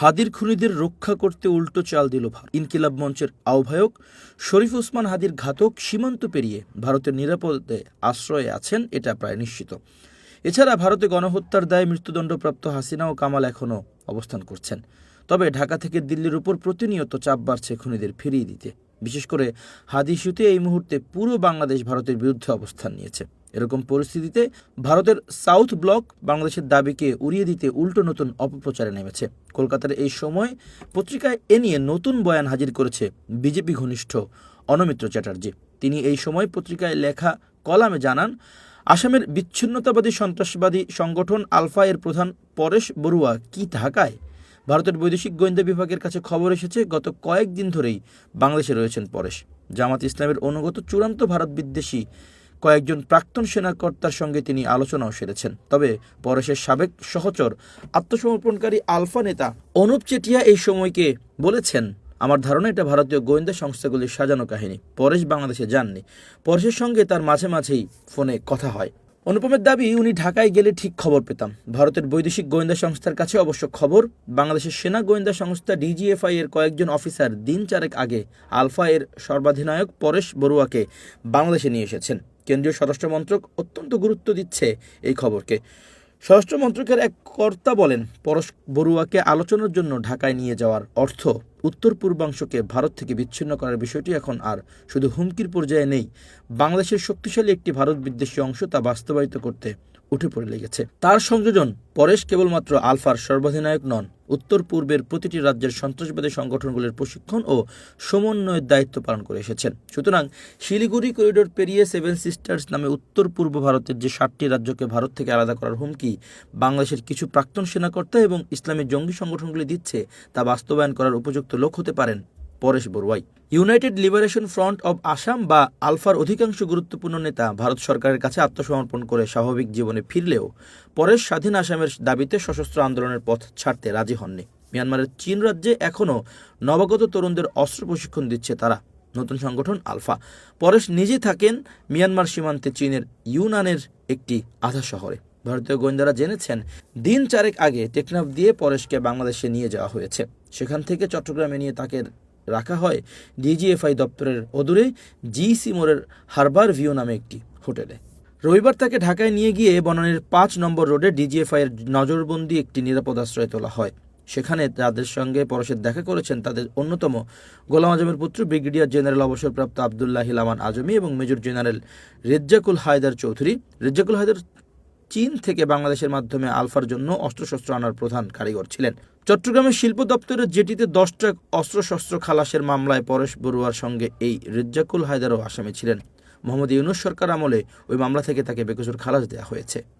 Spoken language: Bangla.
হাদির খুনিদের রক্ষা করতে উল্টো চাল দিল ভারত। ইনকিলাব মঞ্চের আহ্বায়ক শরীফ ওসমান হাদির ঘাতক সীমান্ত পেরিয়ে ভারতের নিরাপদে আশ্রয়ে আছেন, এটা প্রায় নিশ্চিত। এছাড়া ভারতে গণহত্যার দায়ে মৃত্যুদণ্ডপ্রাপ্ত হাসিনা ও কামাল এখনও অবস্থান করছেন। তবে ঢাকা থেকে দিল্লির উপর প্রতিনিয়ত চাপ বাড়ছে খুনিদের ফিরিয়ে দিতে। বিশেষ করে হাদি ইস্যুতে এই মুহূর্তে পুরো বাংলাদেশ ভারতের বিরুদ্ধে অবস্থান নিয়েছে। এরকম পরিস্থিতিতে ভারতের সাউথ ব্লক বাংলাদেশের দাবিকে উড়িয়ে দিতে উল্টো নতুন অপপ্রচারে নেমেছে। কলকাতার এই সময় পত্রিকায় এ নিয়ে নতুন বয়ান হাজির করেছে বিজেপি ঘনিষ্ঠ অনমিত্র চ্যাটার্জি। তিনি এই সময় পত্রিকায় লেখা কলামে জানান, আসামের বিচ্ছিন্নতাবাদী সন্ত্রাসবাদী সংগঠন আলফা এর প্রধান পরেশ বড়ুয়া কি ঢাকায়? ভারতের বৈদেশিক গোয়েন্দা বিভাগের কাছে খবর এসেছে, গত কয়েকদিন ধরেই বাংলাদেশে রয়েছেন পরেশ। জামাত ইসলামের অনুগত চূড়ান্ত ভারত বিদ্বেষী কয়েকজন প্রাক্তন সেনাকর্তার সঙ্গে তিনি আলোচনাও সেরেছেন। তবে পরেশের সাবেক সহচর আত্মসমর্পণকারী আলফা নেতা অনুপ চেটিয়া এই সময়কে বলেছেন, আমার ধারণা এটা ভারতীয় গোয়েন্দা সংস্থাগুলির সাজানো কাহিনী। পরেশ বাংলাদেশে যাননি। পরেশের সঙ্গে তার মাঝে মাঝেই ফোনে কথা হয়। অনুপমের দাবি, উনি ঢাকায় গেলে ঠিক খবর পেতাম। ভারতের বৈদেশিক গোয়েন্দা সংস্থার কাছে অবশ্য খবর, বাংলাদেশের সেনা গোয়েন্দা সংস্থা ডিজিএফআই এর কয়েকজন অফিসার দিন চারেক আগে আলফা এর সর্বাধিনায়ক পরেশ বড়ুয়াকে বাংলাদেশে নিয়ে এসেছেন। কেন্দ্রীয় স্বরাষ্ট্র মন্ত্রক অত্যন্ত গুরুত্ব দিচ্ছে এই খবরকে। স্বরাষ্ট্র মন্ত্রকের এক কর্তা বলেন, পরেশ বড়ুয়াকে আলোচনার জন্য ঢাকায় নিয়ে যাওয়ার অর্থ উত্তর পূর্বাংশকে ভারত থেকে বিচ্ছিন্ন করার বিষয়টি এখন আর শুধু হুমকির পর্যায়ে নেই, বাংলাদেশের শক্তিশালী একটি ভারত বিদ্বেষী অংশ তা বাস্তবায়িত করতে উঠে পড়ে লেগেছে। তার সংযোজন, পরেশ কেবলমাত্র আলফার সর্বাধিনায়ক নন, উত্তর পূর্বের প্রতিটি রাজ্যের সন্ত্রাসবাদী সংগঠনগুলির প্রশিক্ষণ ও সমন্বয়ের দায়িত্ব পালন করে এসেছেন। সুতরাং শিলিগুড়ি করিডোর পেরিয়ে সেভেন সিস্টার্স নামে উত্তর পূর্ব ভারতের যে 7টি রাজ্যকে ভারত থেকে আলাদা করার হুমকি বাংলাদেশের কিছু প্রাক্তন সেনাকর্তা এবং ইসলামী জঙ্গি সংগঠনগুলি দিচ্ছে, তা বাস্তবায়ন করার উপযুক্ত লোক হতে পারেন পরেশ বড়ুয়াই। United Liberation Front of Assam বা আলফার অধিকাংশ গুরুত্বপূর্ণ নেতা ভারত সরকারের কাছে আত্মসমর্পণ করে স্বাভাবিক জীবনে ফিরলেও পরেশ স্বাধীন আসামের দাবিতে সশস্ত্র আন্দোলনের পথ ছাড়তে রাজি হননি। মিয়ানমারের চীন রাজ্যে এখনও নবাগত তরুণদের অস্ত্র প্রশিক্ষণ দিচ্ছে তারা, নতুন সংগঠন আলফা। পরেশ নিজে থাকেন মিয়ানমার সীমান্তে চীনের ইউনানের একটি আধা শহরে। ভারতীয় গোয়েন্দারা জেনেছেন, দিন চারেক আগে টেকনাফ দিয়ে পরেশকে বাংলাদেশে নিয়ে যাওয়া হয়েছে। সেখান থেকে চট্টগ্রামে নিয়ে তাকে রাখা হয় ডিজিএফআই দপ্তরের অদূরে জিসি মোড়ের হারবার ভিউ নামে একটি হোটেলে। রবিবার তাকে ঢাকায় নিয়ে গিয়ে বনানীর 5 নম্বর রোডে ডিজিএফআই এর নজরবন্দি একটি নিরাপদ আশ্রয়ে তোলা হয়। সেখানে যাদের সঙ্গে পরেশের দেখা করেছেন তাদের অন্যতম গোলাম আজমের পুত্র ব্রিগেডিয়ার জেনারেল অবসরপ্রাপ্ত আবদুল্লাহিল আমান আজমি এবং মেজর জেনারেল রেজ্জাকুল হায়দার চৌধুরী। রেজ্জাকুল হায়দার চীন থেকে বাংলাদেশের মাধ্যমে আলফার জন্য অস্ত্রশস্ত্র আনার প্রধান কারিগর ছিলেন। চট্টগ্রামের শিল্প দপ্তরের জেটিতে 10 ট্রাক অস্ত্রশস্ত্র খালাসের মামলায় পরেশ বড়ুয়ার সঙ্গে এই রেজ্জাকুল হায়দারও আসামি ছিলেন। মোহাম্মদ ইউনূস সরকার আমলে ওই মামলা থেকে তাকে বেকসুর খালাস দেওয়া হয়েছে।